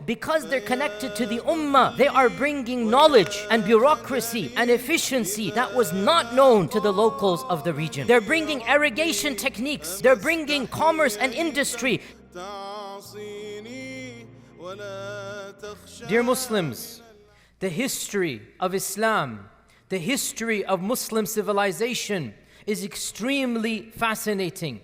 because they're connected to the ummah, they are bringing knowledge and bureaucracy and efficiency that was not known to the locals of the region. They're bringing irrigation techniques. They're bringing commerce and industry. Dear Muslims, the history of Islam, the history of Muslim civilization is extremely fascinating.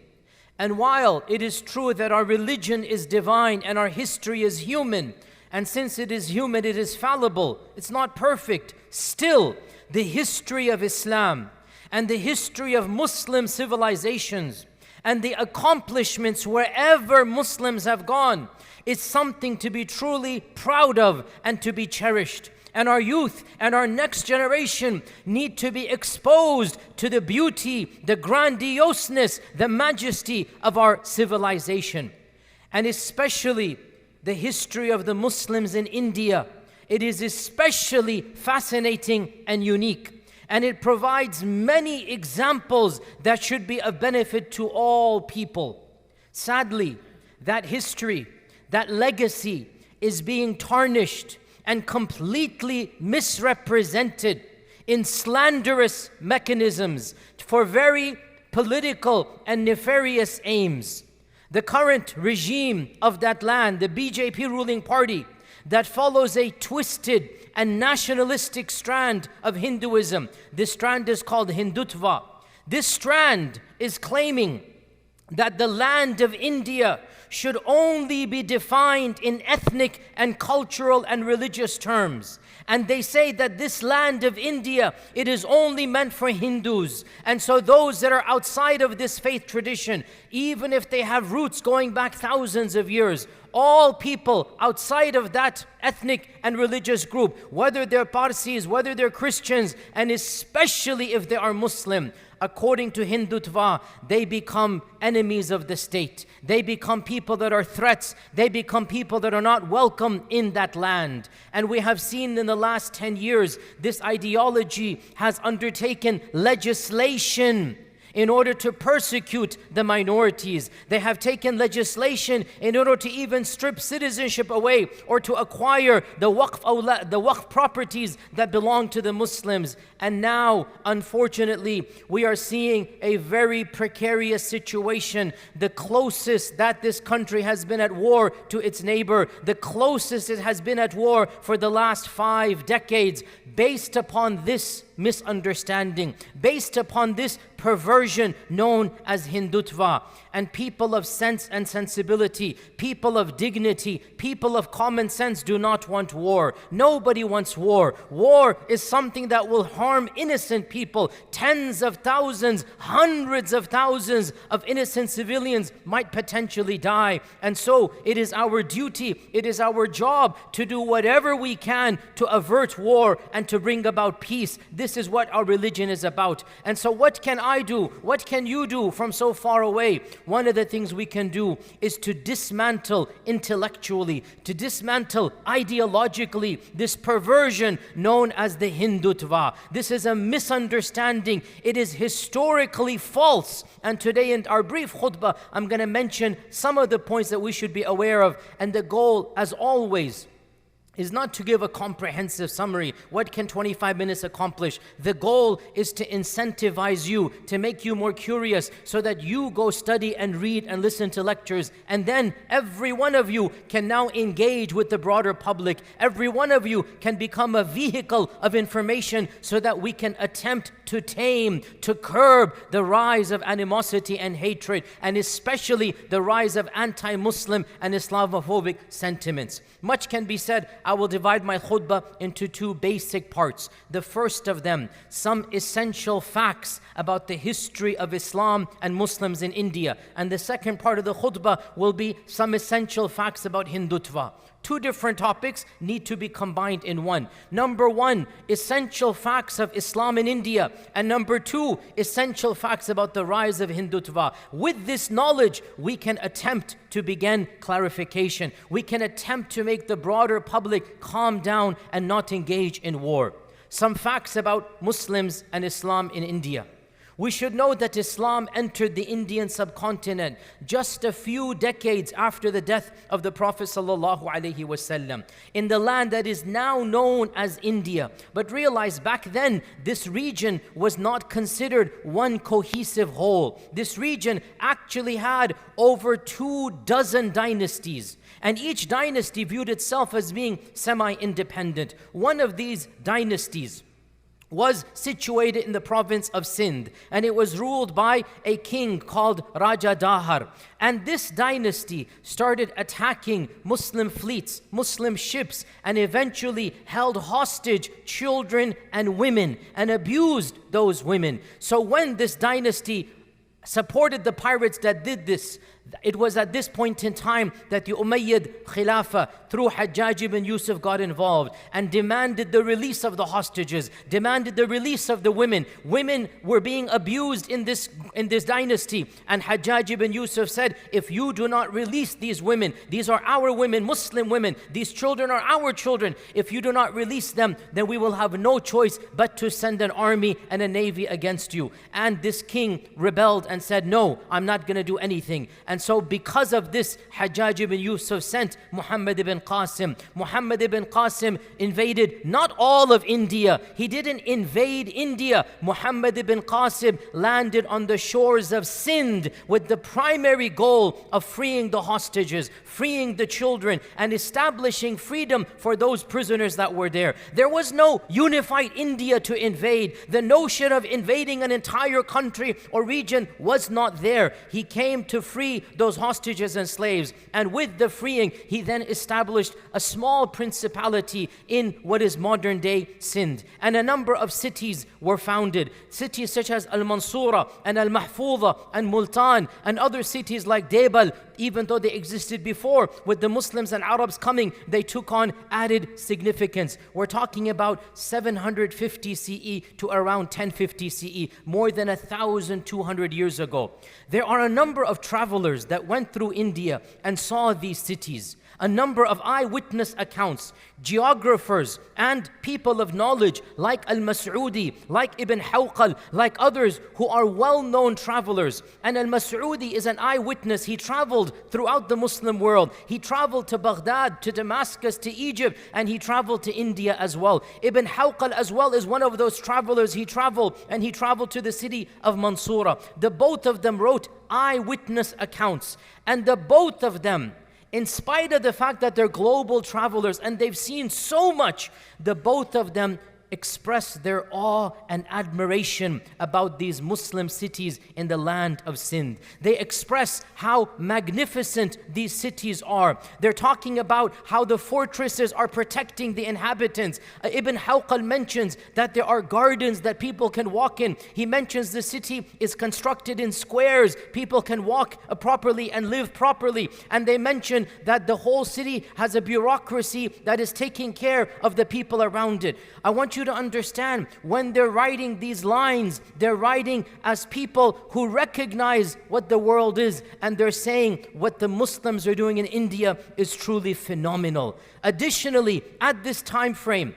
And while it is true that our religion is divine and our history is human, and since it is human, it is fallible, it's not perfect, still, the history of Islam and the history of Muslim civilizations and the accomplishments wherever Muslims have gone is something to be truly proud of and to be cherished. And our youth and our next generation need to be exposed to the beauty, the grandioseness, the majesty of our civilization. And especially the history of the Muslims in India. It is especially fascinating and unique. And it provides many examples that should be of benefit to all people. Sadly, that history, that legacy is being tarnished and completely misrepresented in slanderous mechanisms for very political and nefarious aims. The current regime of that land, the BJP ruling party, that follows a twisted and nationalistic strand of Hinduism. This strand is called Hindutva. This strand is claiming that the land of India should only be defined in ethnic and cultural and religious terms. And they say that this land of India, it is only meant for Hindus. And so those that are outside of this faith tradition, even if they have roots going back thousands of years, all people outside of that ethnic and religious group, whether they're Parsis, whether they're Christians, and especially if they are Muslim, according to Hindutva, they become enemies of the state. They become people that are threats. They become people that are not welcome in that land. And we have seen in the last 10 years, this ideology has undertaken legislation in order to persecute the minorities. They have taken legislation in order to even strip citizenship away or to acquire the waqf properties that belong to the Muslims. And now, unfortunately, we are seeing a very precarious situation. The closest that this country has been at war to its neighbor, the closest it has been at war for the last 5 decades, based upon this misunderstanding, based upon this perversion known as Hindutva. And people of sense and sensibility, people of dignity, people of common sense do not want war. Nobody wants war. War is something that will harm innocent people. Tens of thousands, hundreds of thousands of innocent civilians might potentially die. And so it is our duty, it is our job to do whatever we can to avert war and to bring about peace. This is what our religion is about. And so what can I do? What can you do from so far away? One of the things we can do is to dismantle intellectually, to dismantle ideologically this perversion known as the Hindutva. This is a misunderstanding. It is historically false. And today in our brief khutbah, I'm going to mention some of the points that we should be aware of. And the goal, as always, is not to give a comprehensive summary. What can 25 minutes accomplish? The goal is to incentivize you, to make you more curious so that you go study and read and listen to lectures. And then every one of you can now engage with the broader public. Every one of you can become a vehicle of information so that we can attempt to tame, to curb the rise of animosity and hatred, and especially the rise of anti-Muslim and Islamophobic sentiments. Much can be said. I will divide my khutbah into 2 basic parts. The first of them, some essential facts about the history of Islam and Muslims in India. And the second part of the khutbah will be some essential facts about Hindutva. 2 different topics need to be combined in one. Number 1, essential facts of Islam in India. And number 2, essential facts about the rise of Hindutva. With this knowledge, we can attempt to begin clarification. We can attempt to make the broader public calm down and not engage in war. Some facts about Muslims and Islam in India. We should know that Islam entered the Indian subcontinent just a few decades after the death of the Prophet ﷺ in the land that is now known as India. But realize back then, this region was not considered one cohesive whole. This region actually had over 24 dynasties. And each dynasty viewed itself as being semi-independent. One of these dynasties was situated in the province of Sindh, and it was ruled by a king called Raja Dahar. And this dynasty started attacking Muslim fleets, Muslim ships, and eventually held hostage children and women and abused those women. So when this dynasty supported the pirates that did this, it was at this point in time that the Umayyad Khilafah through Hajjaj ibn Yusuf got involved and demanded the release of the hostages, demanded the release of the women. Women were being abused in this dynasty, and Hajjaj ibn Yusuf said, if you do not release these women, these are our women, Muslim women, these children are our children, if you do not release them, then we will have no choice but to send an army and a navy against you. And this king rebelled and said, no, I'm not going to do anything. And so because of this, Hajjaj ibn Yusuf sent Muhammad ibn Qasim. Muhammad ibn Qasim invaded not all of India. He didn't invade India. Muhammad ibn Qasim landed on the shores of Sindh with the primary goal of freeing the hostages, freeing the children, and establishing freedom for those prisoners that were there. There was no unified India to invade. The notion of invading an entire country or region was not there. He came to free those hostages and slaves. And with the freeing, he then established a small principality in what is modern day Sindh. And a number of cities were founded. Cities such as Al-Mansura and Al-Mahfuza and Multan and other cities like Debal, even though they existed before, with the Muslims and Arabs coming, they took on added significance. We're talking about 750 CE to around 1050 CE, more than 1,200 years ago. There are a number of travelers that went through India and saw these cities. A number of eyewitness accounts, geographers and people of knowledge like Al-Mas'udi, like Ibn Hawqal, like others who are well-known travelers. And Al-Mas'udi is an eyewitness. He traveled throughout the Muslim world. He traveled to Baghdad, to Damascus, to Egypt, and he traveled to India as well. Ibn Hawqal as well is one of those travelers. He traveled to the city of Mansura. The both of them wrote eyewitness accounts, and the both of them, in spite of the fact that they're global travelers and they've seen so much, the both of them express their awe and admiration about these Muslim cities in the land of Sindh. They express how magnificent these cities are. They're talking about how the fortresses are protecting the inhabitants. Ibn Hawqal mentions that there are gardens that people can walk in. He mentions the city is constructed in squares. People can walk properly and live properly. And they mention that the whole city has a bureaucracy that is taking care of the people around it. I want you to understand, when they're writing these lines, they're writing as people who recognize what the world is, and they're saying what the Muslims are doing in India is truly phenomenal. Additionally, at this time frame,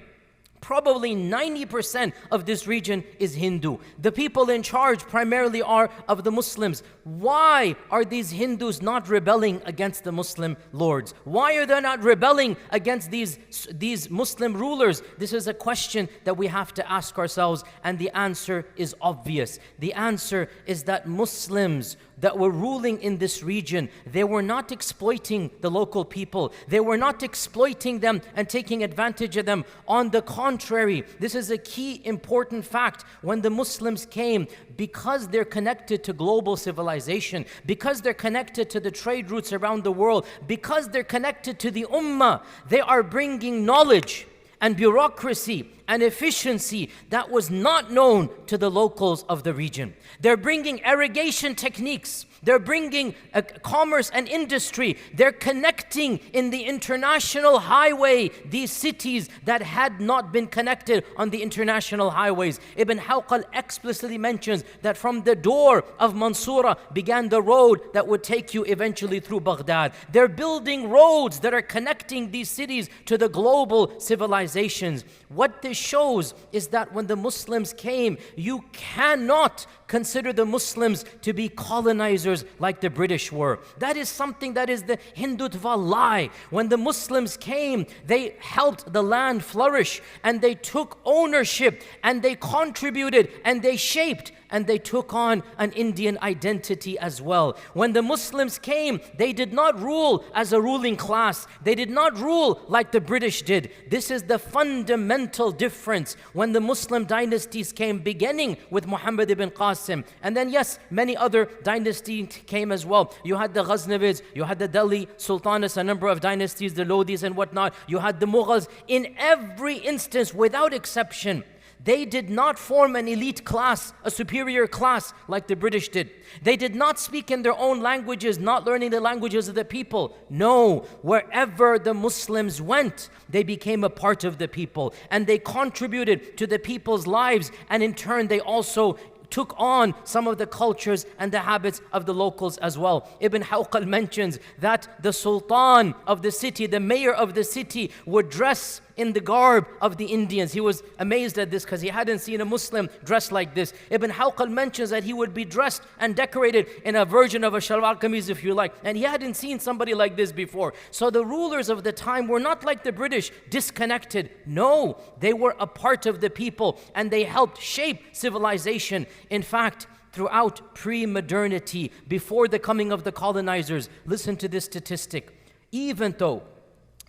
probably 90% of this region is Hindu. The people in charge primarily are of the Muslims. Why are these Hindus not rebelling against the Muslim lords? Why are they not rebelling against these Muslim rulers? This is a question that we have to ask ourselves, and the answer is obvious. The answer is that Muslims that were ruling in this region, they were not exploiting the local people. They were not exploiting them and taking advantage of them. On the contrary, this is a key important fact. When the Muslims came, because they're connected to global civilization, because they're connected to the trade routes around the world, because they're connected to the ummah, they are bringing knowledge and bureaucracy and efficiency that was not known to the locals of the region. They're bringing irrigation techniques They're bringing commerce and industry. They're connecting in the international highway these cities that had not been connected on the international highways. Ibn Hawqal explicitly mentions that from the door of Mansura began the road that would take you eventually through Baghdad. They're building roads that are connecting these cities to the global civilizations. What this shows is that when the Muslims came, you cannot consider the Muslims to be colonizers like the British were. That is something that is the Hindutva lie. When the Muslims came, they helped the land flourish, and they took ownership, and they contributed, and they shaped, and they took on an Indian identity as well. When the Muslims came, they did not rule as a ruling class. They did not rule like the British did. This is the fundamental difference. When the Muslim dynasties came, beginning with Muhammad ibn Qasim, and then yes, many other dynasties came as well. You had the Ghaznavids, you had the Delhi Sultanates, a number of dynasties, the Lodhis and whatnot. You had the Mughals. In every instance, without exception, they did not form an elite class, a superior class like the British did. They did not speak in their own languages, not learning the languages of the people. No, wherever the Muslims went, they became a part of the people, and they contributed to the people's lives, and in turn they also took on some of the cultures and the habits of the locals as well. Ibn Hawqal mentions that the sultan of the city, the mayor of the city, would dress in the garb of the Indians. He was amazed at this because he hadn't seen a Muslim dressed like this. Ibn Hawqal mentions that he would be dressed and decorated in a version of a shalwar kameez, if you like, and he hadn't seen somebody like this before. So the rulers of the time were not like the British, disconnected. No, they were a part of the people, and they helped shape civilization. In fact, throughout pre-modernity, before the coming of the colonizers, listen to this statistic. Even though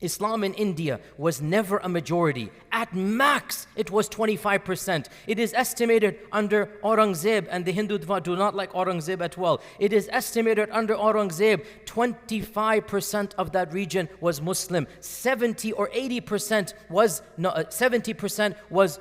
Islam in India was never a majority, at max it was 25%. It is estimated under Aurangzeb, and the Hindutva do not like Aurangzeb at all. It is estimated under Aurangzeb, 25% of that region was Muslim. 70 or 80% was 70% was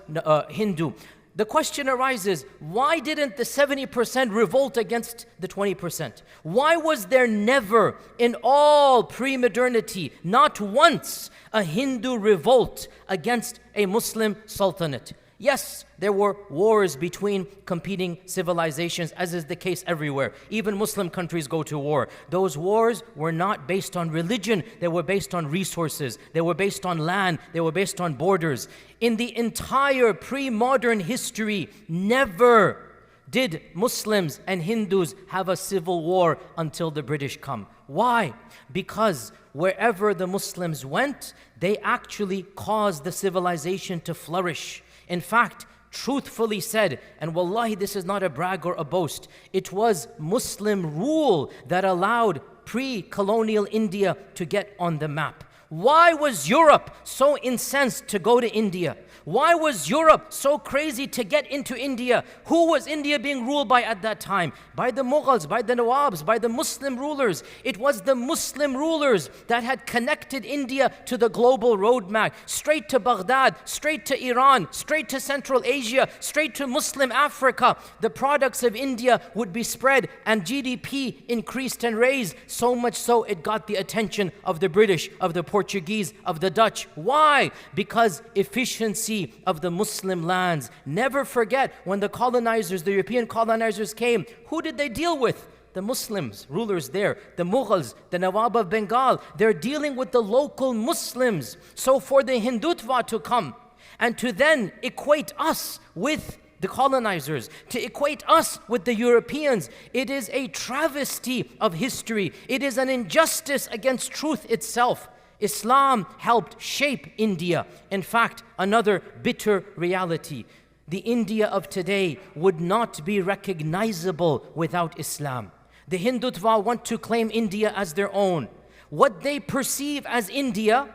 Hindu. The question arises, why didn't the 70% revolt against the 20%? Why was there never, in all pre-modernity, not once, a Hindu revolt against a Muslim sultanate? Yes, there were wars between competing civilizations, as is the case everywhere. Even Muslim countries go to war. Those wars were not based on religion. They were based on resources. They were based on land. They were based on borders. In the entire pre-modern history, never did Muslims and Hindus have a civil war until the British come. Why? Because wherever the Muslims went, they actually caused the civilization to flourish. In fact, truthfully said, and wallahi this is not a brag or a boast, it was Muslim rule that allowed pre-colonial India to get on the map. Why was Europe so incensed to go to India? Why was Europe so crazy to get into India? Who was India being ruled by at that time? By the Mughals, by the Nawabs, by the Muslim rulers. It was the Muslim rulers that had connected India to the global roadmap, straight to Baghdad, straight to Iran, straight to Central Asia, straight to Muslim Africa. The products of India would be spread, and GDP increased and raised, so much so it got the attention of the British, of the Portuguese, of the Dutch. Why? Because efficiency of the Muslim lands. Never forget, when the colonizers, the European colonizers came, who did they deal with? The Muslims, rulers there, the Mughals, the Nawab of Bengal. They're dealing with the local Muslims. So for the Hindutva to come and to then equate us with the colonizers, to equate us with the Europeans, it is a travesty of history. It is an injustice against truth itself. Islam helped shape India. In fact, another bitter reality, the India of today would not be recognizable without Islam. The Hindutva want to claim India as their own. What they perceive as India,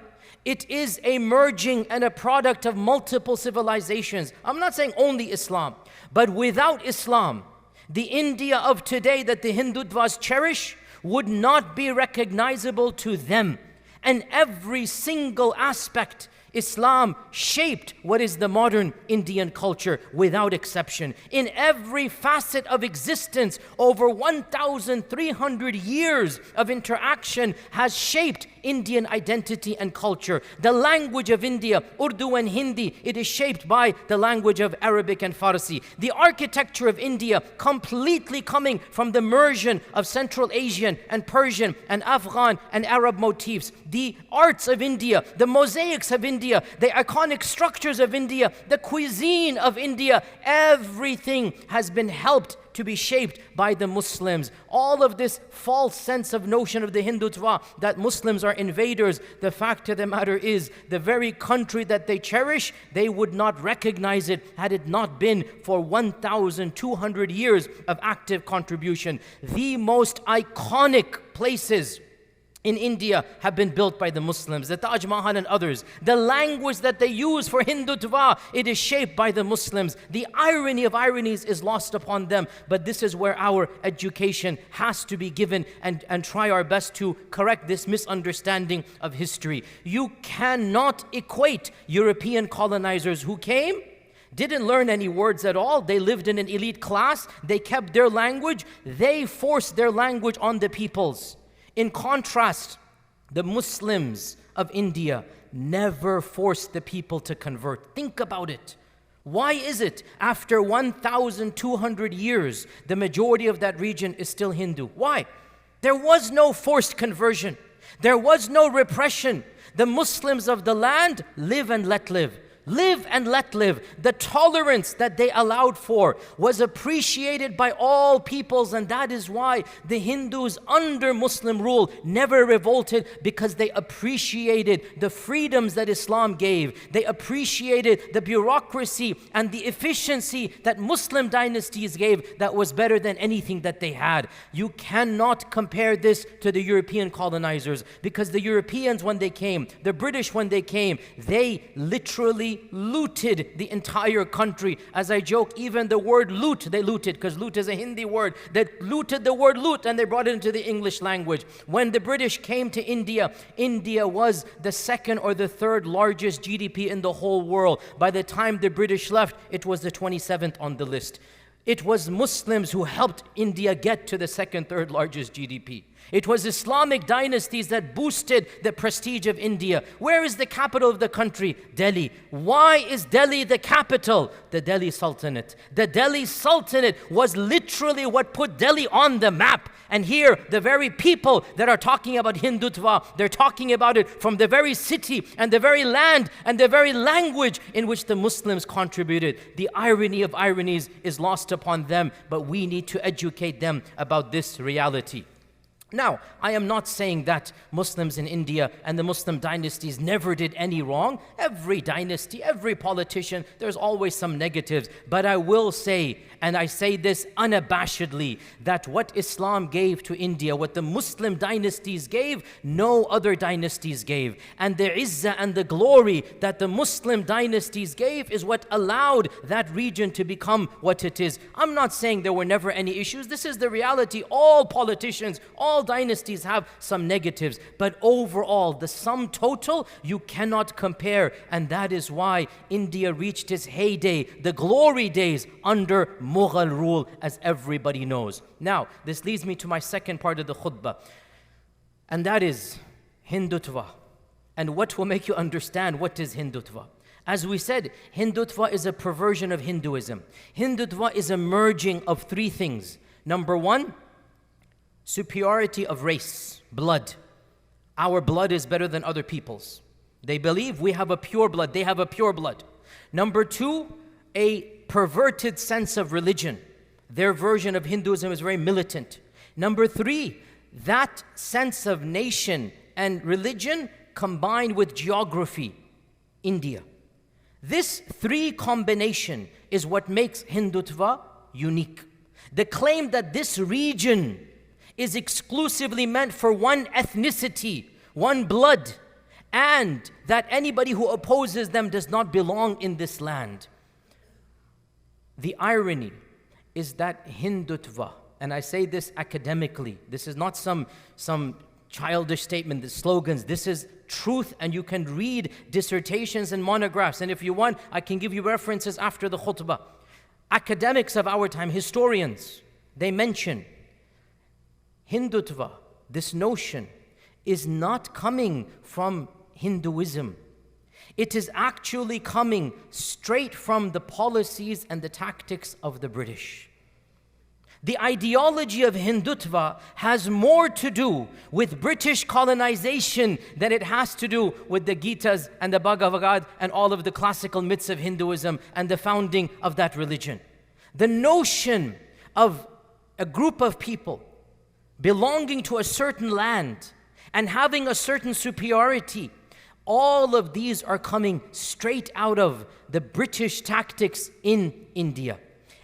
it is a merging and a product of multiple civilizations. I'm not saying only Islam, but without Islam, the India of today that the Hindutvas cherish would not be recognizable to them. And every single aspect Islam shaped what is the modern Indian culture without exception. In every facet of existence, over 1,300 years of interaction has shaped Indian identity and culture. The language of India, Urdu and Hindi, it is shaped by the language of Arabic and Farsi. The architecture of India, completely coming from the immersion of Central Asian and Persian and Afghan and Arab motifs. The arts of India, the mosaics of India, the iconic structures of India, the cuisine of India, everything has been helped to be shaped by the Muslims. All of this false sense of notion of the Hindutva that Muslims are invaders, the fact of the matter is, the very country that they cherish, they would not recognize it had it not been for 1,200 years of active contribution. The most iconic places in India have been built by the Muslims, the Taj Mahal and others. The language that they use for Hindutva, it is shaped by the Muslims. The irony of ironies is lost upon them. But this is where our education has to be given and try our best to correct this misunderstanding of history. You cannot equate European colonizers who came, didn't learn any words at all. They lived in an elite class. They kept their language. They forced their language on the peoples. In contrast, the Muslims of India never forced the people to convert. Think about it. Why is it after 1,200 years, the majority of that region is still Hindu? Why? There was no forced conversion. There was no repression. The Muslims of the land live and let live. Live and let live. The tolerance that they allowed for was appreciated by all peoples, and that is why the Hindus under Muslim rule never revolted, because they appreciated the freedoms that Islam gave. They appreciated the bureaucracy and the efficiency that Muslim dynasties gave that was better than anything that they had. You cannot compare this to the European colonizers, because the Europeans when they came, the British when they came, they literally looted the entire country. As I joke, even the word loot, they looted, because loot is a Hindi word. They looted the word loot and they brought it into the English language. When the British came to India, India was the second or the third largest GDP in the whole world. By the time the British left, it was the 27th on the list. It was Muslims who helped India get to the second, third largest GDP. It was Islamic dynasties that boosted the prestige of India. Where is the capital of the country? Delhi. Why is Delhi the capital? The Delhi Sultanate. The Delhi Sultanate was literally what put Delhi on the map. And here, the very people that are talking about Hindutva, they're talking about it from the very city and the very land and the very language in which the Muslims contributed. The irony of ironies is lost upon them, but we need to educate them about this reality. Now, I am not saying that Muslims in India and the Muslim dynasties never did any wrong. Every dynasty, every politician, there's always some negatives. But I will say, and I say this unabashedly, that what Islam gave to India, what the Muslim dynasties gave, no other dynasties gave. And the izzah and the glory that the Muslim dynasties gave is what allowed that region to become what it is. I'm not saying there were never any issues. This is the reality. All politicians, all dynasties have some negatives, but overall, the sum total, you cannot compare, and that is why India reached its heyday, the glory days under Mughal rule, as everybody knows. Now, this leads me to my second part of the khutbah, and that is Hindutva, and what will make you understand what is Hindutva. As we said, Hindutva is a perversion of Hinduism. Hindutva is a merging of three things. Number one, superiority of race, blood. Our blood is better than other people's. They believe we have a pure blood, they have a pure blood. Number two, a perverted sense of religion. Their version of Hinduism is very militant. Number three, that sense of nation and religion combined with geography, India. This three combination is what makes Hindutva unique. The claim that this region is exclusively meant for one ethnicity, one blood, and that anybody who opposes them does not belong in this land. The irony is that Hindutva, and I say this academically, this is not some childish statement, the slogans. This is truth, and you can read dissertations and monographs. And if you want, I can give you references after the khutbah. Academics of our time, historians, they mention Hindutva, this notion, is not coming from Hinduism. It is actually coming straight from the policies and the tactics of the British. The ideology of Hindutva has more to do with British colonization than it has to do with the Gitas and the Bhagavad Gita and all of the classical myths of Hinduism and the founding of that religion. The notion of a group of people belonging to a certain land and having a certain superiority, all of these are coming straight out of the British tactics in India.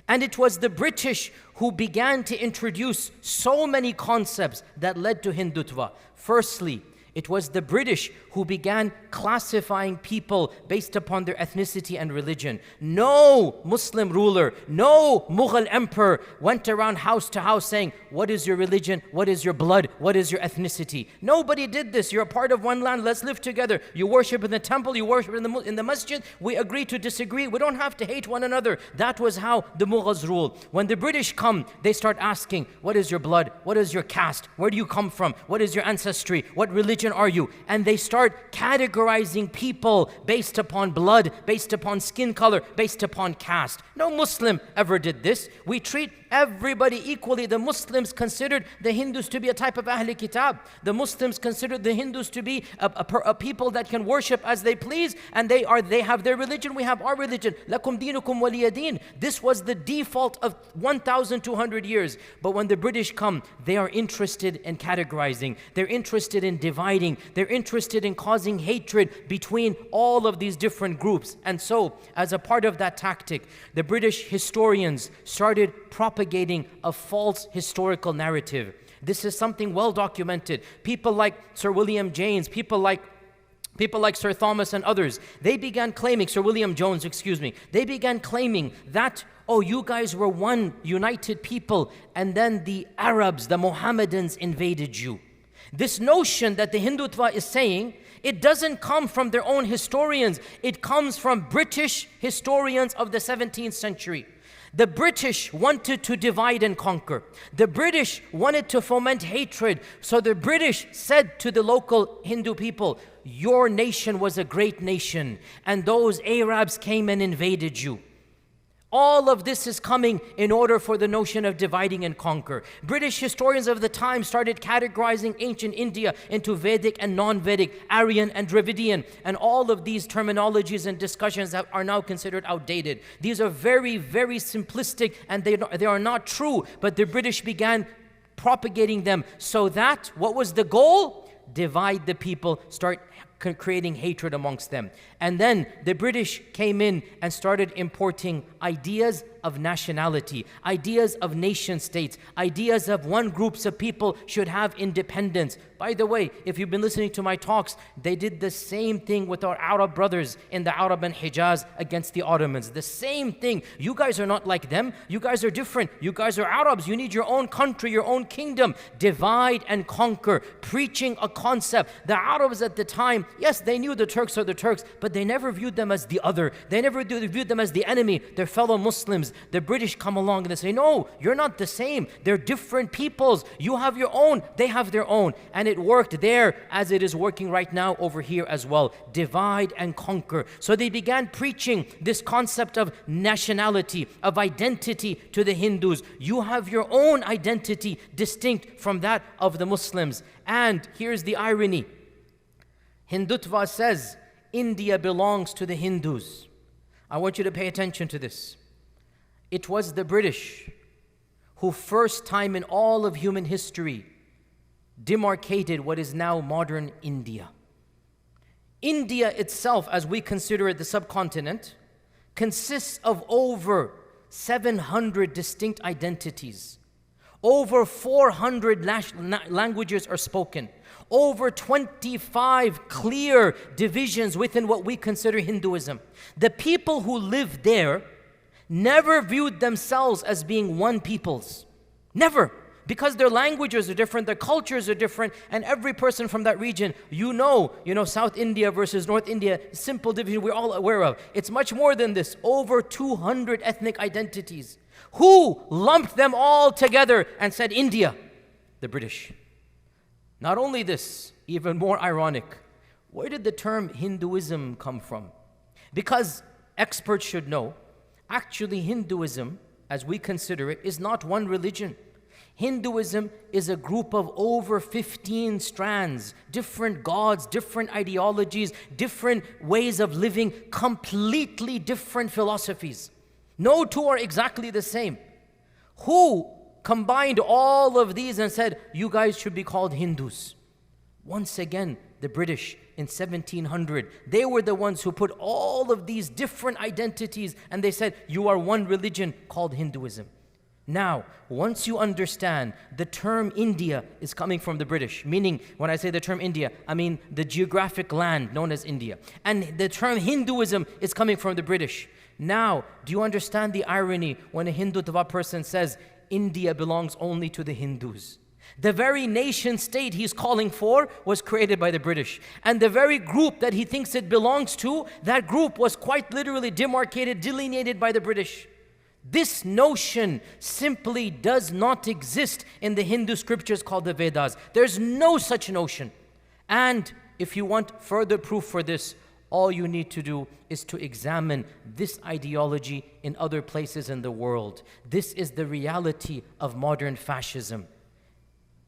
And it was the British who began to introduce so many concepts that led to Hindutva. Firstly, it was the British who began classifying people based upon their ethnicity and religion. No Muslim ruler, no Mughal emperor went around house to house saying, what is your religion? What is your blood? What is your ethnicity? Nobody did this. You're a part of one land. Let's live together. You worship in the temple. You worship in the masjid. We agree to disagree. We don't have to hate one another. That was how the Mughals ruled. When the British come, they start asking, what is your blood? What is your caste? Where do you come from? What is your ancestry? What religion are you? And they start categorizing people based upon blood, based upon skin color, based upon caste. No Muslim ever did this. We treat everybody equally. The Muslims considered the Hindus to be a type of Ahl Kitab. The Muslims considered the Hindus to be a people that can worship as they please, and they have their religion, we have our religion. Lakum dinukum waliya din. This was the default of 1,200 years. But when the British come, they are interested in categorizing. They're interested in dividing. They're interested in causing hatred between all of these different groups. And so, as a part of that tactic, the British historians started propagating a false historical narrative. This is something well documented. People like Sir William James, people like Sir Thomas and others, they began claiming, Sir William Jones, they began claiming that, oh, you guys were one united people, and then the Arabs, the Mohammedans invaded you. This notion that the Hindutva is saying, it doesn't come from their own historians. It comes from British historians of the 17th century. The British wanted to divide and conquer. The British wanted to foment hatred. So the British said to the local Hindu people, your nation was a great nation, and those Arabs came and invaded you. All of this is coming in order for the notion of dividing and conquer. British historians of the time started categorizing ancient India into Vedic and non-Vedic, Aryan and Dravidian, and all of these terminologies and discussions that are now considered outdated. These are very, very simplistic, and they are not true, but the British began propagating them so that, what was the goal? Divide the people, start creating hatred amongst them. And then the British came in and started importing ideas of nationality, ideas of nation states, ideas of one groups of people should have independence. By the way, if you've been listening to my talks, they did the same thing with our Arab brothers in the Arab and Hijaz against the Ottomans. The same thing. You guys are not like them. You guys are different. You guys are Arabs. You need your own country, your own kingdom. Divide and conquer, preaching a concept. The Arabs at the time, yes, they knew the Turks are the Turks, but they never viewed them as the other. They never viewed them as the enemy, their fellow Muslims. The British come along and they say, no, you're not the same. They're different peoples. You have your own, they have their own. And it worked there as it is working right now over here as well. Divide and conquer. So they began preaching this concept of nationality, of identity to the Hindus. You have your own identity distinct from that of the Muslims. And here's the irony. Hindutva says, India belongs to the Hindus. I want you to pay attention to this. It was the British who first time in all of human history demarcated what is now modern India. India itself, as we consider it the subcontinent, consists of over 700 distinct identities. Over 400 languages are spoken. Over 25 clear divisions within what we consider Hinduism. The people who lived there never viewed themselves as being one peoples. Never. because their languages are different, their cultures are different, and every person from that region, you know, South India versus North India, simple division we're all aware of. It's much more than this, over 200 ethnic identities. Who lumped them all together and said India? The British. Not only this, even more ironic, where did the term Hinduism come from? Because experts should know, actually Hinduism, as we consider it, is not one religion. Hinduism is a group of over 15 strands, different gods, different ideologies, different ways of living, completely different philosophies. No two are exactly the same. Who combined all of these and said, you guys should be called Hindus? Once again, the British in 1700, they were the ones who put all of these different identities and they said, you are one religion called Hinduism. Now, once you understand the term India is coming from the British, meaning when I say the term India, I mean the geographic land known as India. And the term Hinduism is coming from the British. Now, do you understand the irony when a Hindutva person says India belongs only to the Hindus? The very nation state he's calling for was created by the British. And the very group that he thinks it belongs to, that group was quite literally demarcated, delineated by the British. This notion simply does not exist in the Hindu scriptures called the Vedas. There's no such notion. And if you want further proof for this, all you need to do is to examine this ideology in other places in the world. This is the reality of modern fascism.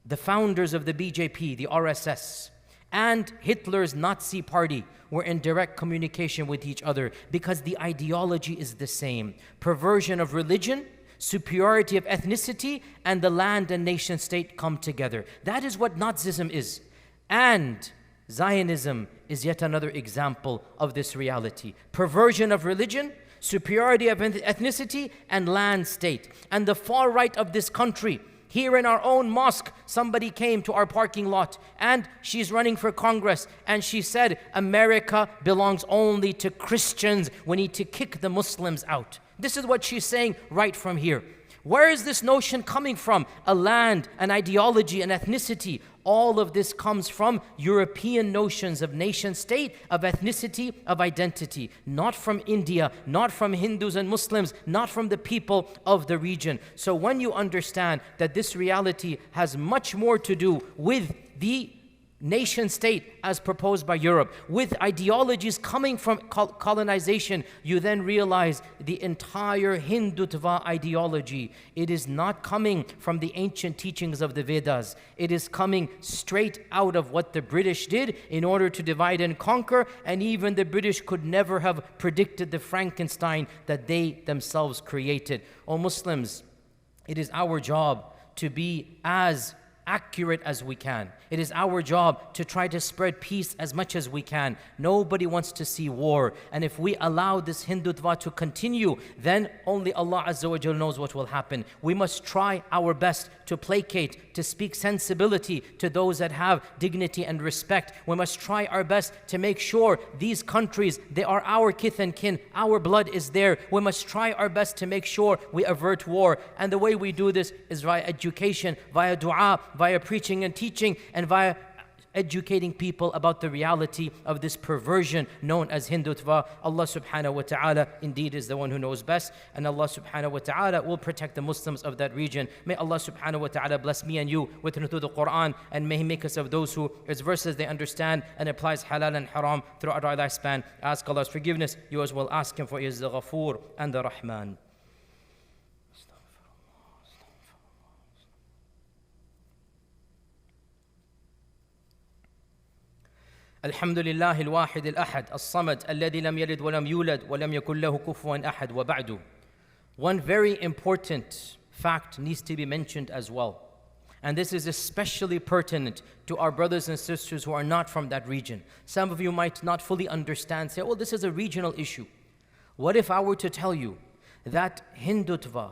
The founders of the BJP, the RSS, and Hitler's Nazi party were in direct communication with each other because the ideology is the same. Perversion of religion, superiority of ethnicity, and the land and nation state come together. That is what Nazism is. And Zionism is yet another example of this reality. Perversion of religion, superiority of ethnicity, and land state. And the far right of this country, here in our own mosque, somebody came to our parking lot and she's running for Congress and she said, America belongs only to Christians. We need to kick the Muslims out. This is what she's saying right from here. Where is this notion coming from? A land, an ideology, an ethnicity. All of this comes from European notions of nation state, of ethnicity, of identity. Not from India, not from Hindus and Muslims, not from the people of the region. So when you understand that this reality has much more to do with the nation state as proposed by Europe, with ideologies coming from colonization, you then realize the entire Hindutva ideology. It is not coming from the ancient teachings of the Vedas. It is coming straight out of what the British did in order to divide and conquer, and even the British could never have predicted the Frankenstein that they themselves created. O Muslims, it is our job to be as accurate as we can. It is our job to try to spread peace as much as we can. Nobody wants to see war. And if we allow this Hindutva to continue, then only Allah Azza wa Jalla knows what will happen. We must try our best to placate, to speak sensibility to those that have dignity and respect. We must try our best to make sure these countries, they are our kith and kin. Our blood is there. We must try our best to make sure we avert war. And the way we do this is via education, via dua, via preaching and teaching, and via educating people about the reality of this perversion known as Hindutva. Allah subhanahu wa ta'ala indeed is the one who knows best, and Allah subhanahu wa ta'ala will protect the Muslims of that region. May Allah subhanahu wa ta'ala bless me and you with through the Quran, and may He make us of those who His verses they understand and applies halal and haram throughout our lifespan. Ask Allah's forgiveness. You as well ask Him, for He is the Ghafoor and the Rahman. الحمد لله الواحد الأحد الصمد الذي لم يلد ولم يولد ولم يكن له كفوا أحد وبعد. One very important fact needs to be mentioned as well. And this is especially pertinent to our brothers and sisters who are not from that region. Some of you might not fully understand, say, well, this is a regional issue. What if I were to tell you that Hindutva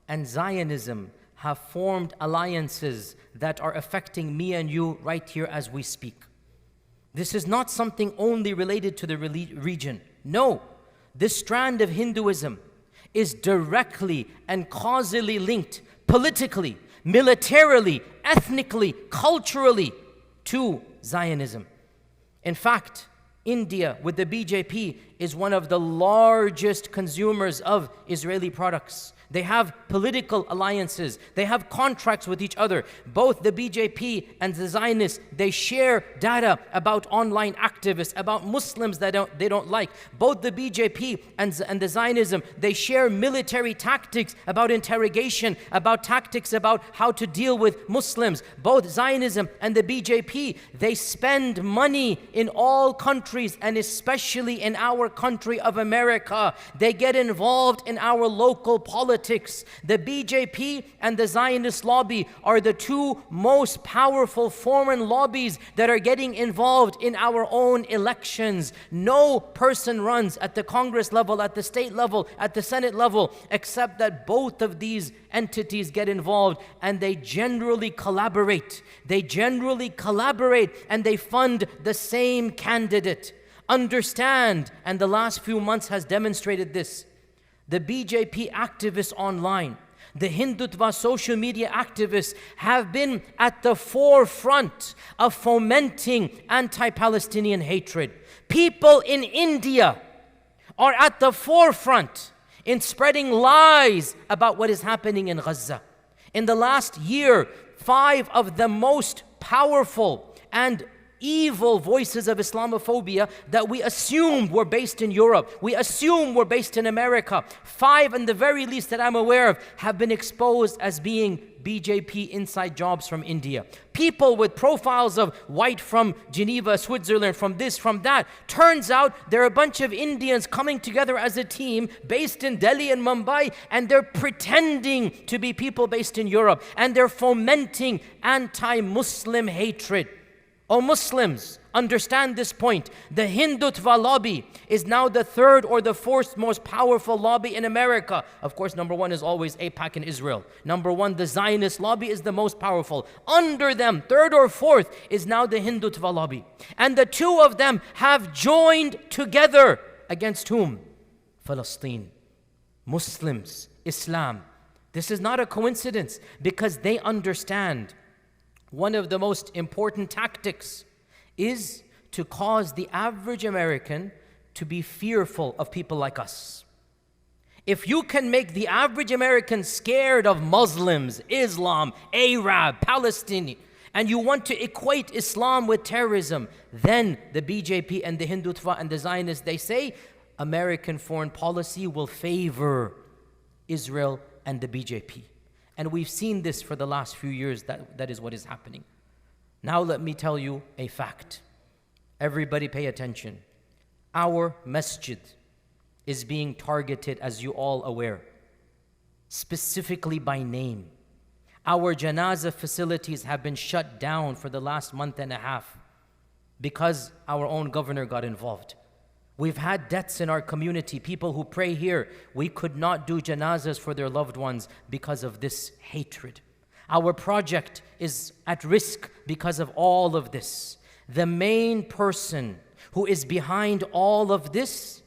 and Zionism have formed alliances that are affecting me and you right here as we speak? This is not something only related to the region. No, this strand of Hinduism is directly and causally linked politically militarily, ethnically, culturally to Zionism. In fact, India with the BJP is one of the largest consumers of Israeli products. They have political alliances. They have contracts with each other. Both the BJP and the Zionists, they share data about online activists, about Muslims that they don't like. Both the BJP and the Zionism, they share military tactics about interrogation, about tactics about how to deal with Muslims. Both Zionism and the BJP, they spend money in all countries and especially in our country of America. They get involved in our local politics. The BJP and the Zionist lobby are the two most powerful foreign lobbies that are getting involved in our own elections. No person runs at the Congress level, at the state level, at the Senate level, except that both of these entities get involved and they generally collaborate. They generally collaborate and they fund the same candidate. Understand, and the last few months has demonstrated this. The BJP activists online, the Hindutva social media activists have been at the forefront of fomenting anti-Palestinian hatred. People in India are at the forefront in spreading lies about what is happening in Gaza. In the last year, 5 of the most powerful and evil voices of Islamophobia that we assumed were based in Europe, we assume were based in America, 5 in the very least that I'm aware of have been exposed as being BJP inside jobs from India. People with profiles of white from Geneva, Switzerland, from this, from that. Turns out there are a bunch of Indians coming together as a team based in Delhi and Mumbai, and they're pretending to be people based in Europe, and they're fomenting anti-Muslim hatred. Oh Muslims, understand this point. The Hindutva lobby is now the 3rd or the 4th most powerful lobby in America. Of course, number 1 is always AIPAC in Israel. Number 1, the Zionist lobby is the most powerful. Under them, 3rd or 4th, is now the Hindutva lobby. And the two of them have joined together against whom? Palestine, Muslims, Islam. This is not a coincidence because they understand one of the most important tactics is to cause the average American to be fearful of people like us. If you can make the average American scared of Muslims, Islam, Arab, Palestinian, and you want to equate Islam with terrorism, then the BJP and the Hindutva and the Zionists, they say American foreign policy will favor Israel and the BJP. And we've seen this for the last few years, that is what is happening. Now let me tell you a fact. Everybody pay attention. Our masjid is being targeted, as you all aware, specifically by name. Our janazah facilities have been shut down for the last month and a half because our own governor got involved. We've had deaths in our community, people who pray here. We could not do janazahs for their loved ones because of this hatred. Our project is at risk because of all of this. The main person who is behind all of this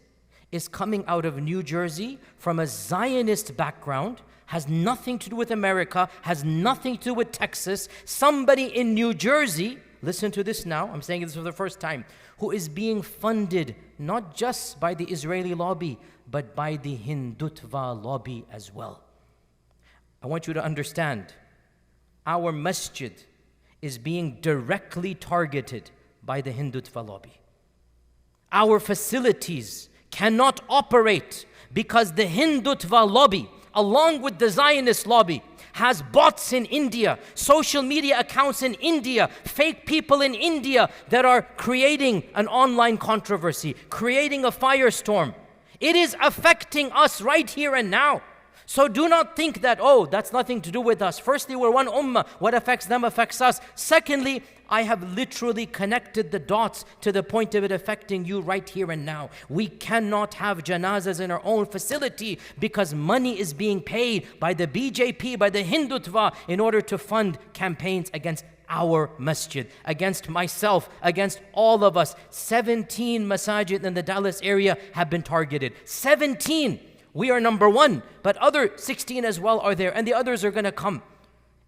is coming out of New Jersey from a Zionist background, has nothing to do with America, has nothing to do with Texas. Somebody in New Jersey, listen to this now, I'm saying this for the first time, who is being funded not just by the Israeli lobby, but by the Hindutva lobby as well. I want you to understand, our masjid is being directly targeted by the Hindutva lobby. Our facilities cannot operate because the Hindutva lobby, along with the Zionist lobby, has bots in India, social media accounts in India, fake people in India that are creating an online controversy, creating a firestorm. It is affecting us right here and now. So do not think that, oh, that's nothing to do with us. Firstly, we're one ummah. What affects them affects us. Secondly, I have literally connected the dots to the point of it affecting you right here and now. We cannot have janazas in our own facility because money is being paid by the BJP, by the Hindutva, in order to fund campaigns against our masjid, against myself, against all of us. 17 masajid in the Dallas area have been targeted. 17! We are number 1, but other 16 as well are there, and the others are going to come.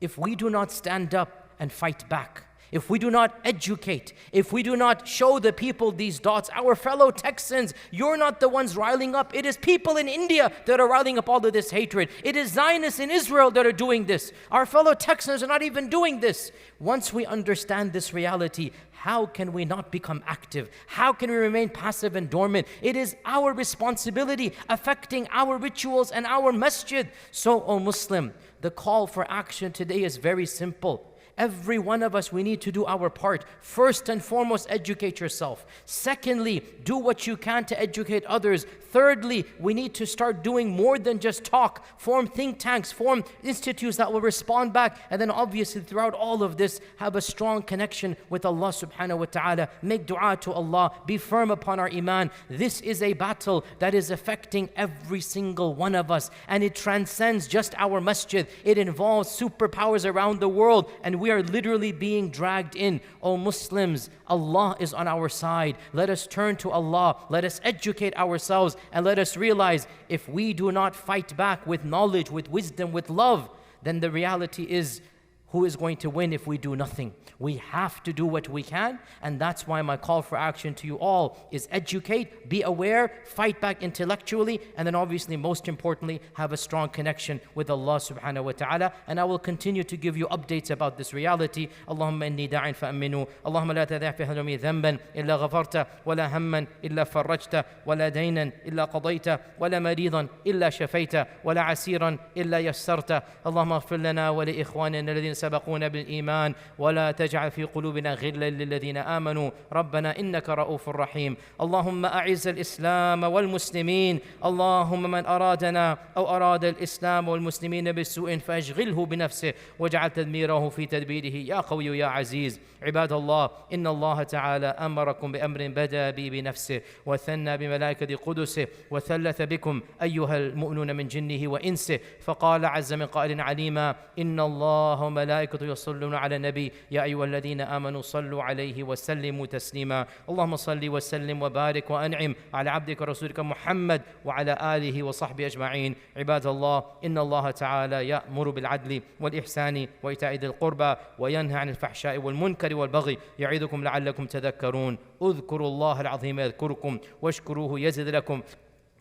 if we do not stand up and fight back, if we do not educate, if we do not show the people these dots, our fellow Texans, you're not the ones riling up. It is people in India that are riling up all of this hatred. It is Zionists in Israel that are doing this. Our fellow Texans are not even doing this. Once we understand this reality, how can we not become active? How can we remain passive and dormant? It is our responsibility affecting our rituals and our masjid. So, O Muslim, the call for action today is very simple. Every one of us, we need to do our part. First and foremost, educate yourself. Secondly, do what you can to educate others. Thirdly, we need to start doing more than just talk. Form think tanks, form institutes that will respond back. And then obviously throughout all of this, have a strong connection with Allah subhanahu wa ta'ala. Make dua to Allah. Be firm upon our iman. This is a battle that is affecting every single one of us. And it transcends just our masjid. It involves superpowers around the world. And we are literally being dragged in. O Muslims, Allah is on our side. Let us turn to Allah. Let us educate ourselves. And let us realize, if we do not fight back with knowledge, with wisdom, with love, then the reality is, who is going to win if we do nothing? We have to do what we can, and that's why my call for action to you all is educate, be aware, fight back intellectually, and then obviously, most importantly, have a strong connection with Allah subhanahu wa ta'ala. And I will continue to give you updates about this reality. Allahumma inni da'in fa'aminu. Allahumma la tadha' fi hadami dhanban illa ghafarta, wa la hamman illa farrajta, wa la daynan illa qadayta, wa la maridan illa shafayta, wa la asiran illa yassarta. Allahumma ighfir lana wa li ikhwanina alladhina سبقونا بالإيمان ولا تجعل في قلوبنا غلا للذين آمنوا ربنا إنك رؤوف رحيم. اللهم أعز الإسلام والمسلمين. اللهم من أرادنا أو أراد الإسلام والمسلمين بسوء فأشغله بنفسه واجعل تدميره في تدبيره يا قوي يا عزيز. عباد الله، إن الله تعالى أمركم بأمر بدأ به بنفسه وثنى بملائكة قدسه وثلث بكم أيها المؤمنون من جنه وإنسه، فقال عز من قائل عليما: إن الله وملائكته يصلون على النبي يا أيها الذين آمنوا صلوا عليه وسلموا تسليما. اللهم صل وسلم وبارك وأنعم على عبدك ورسولك محمد وعلى آله وصحبه أجمعين. عباد الله، إن الله تعالى يأمر بالعدل والإحسان وإيتاء ذي القربى وينهى عن الفحشاء والمنكر والبغي يعظكم لعلكم تذكرون. اذكروا الله العظيم يذكركم واشكروه يزد لكم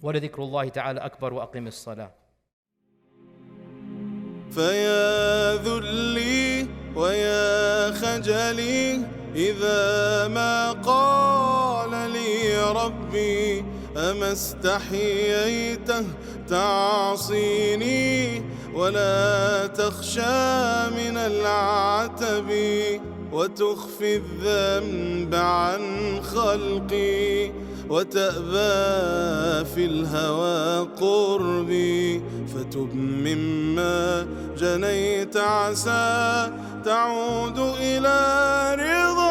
ولذكر الله تعالى أكبر وأقم الصلاة. فيا ذلي ويا خجلي إذا ما قال لي ربي أما استحييته تعصيني ولا تخشى من العتب وتخفي الذنب عن خلقي وتأبى في الهوى قربي فتب مما جنيت عسى تعود إلى رضا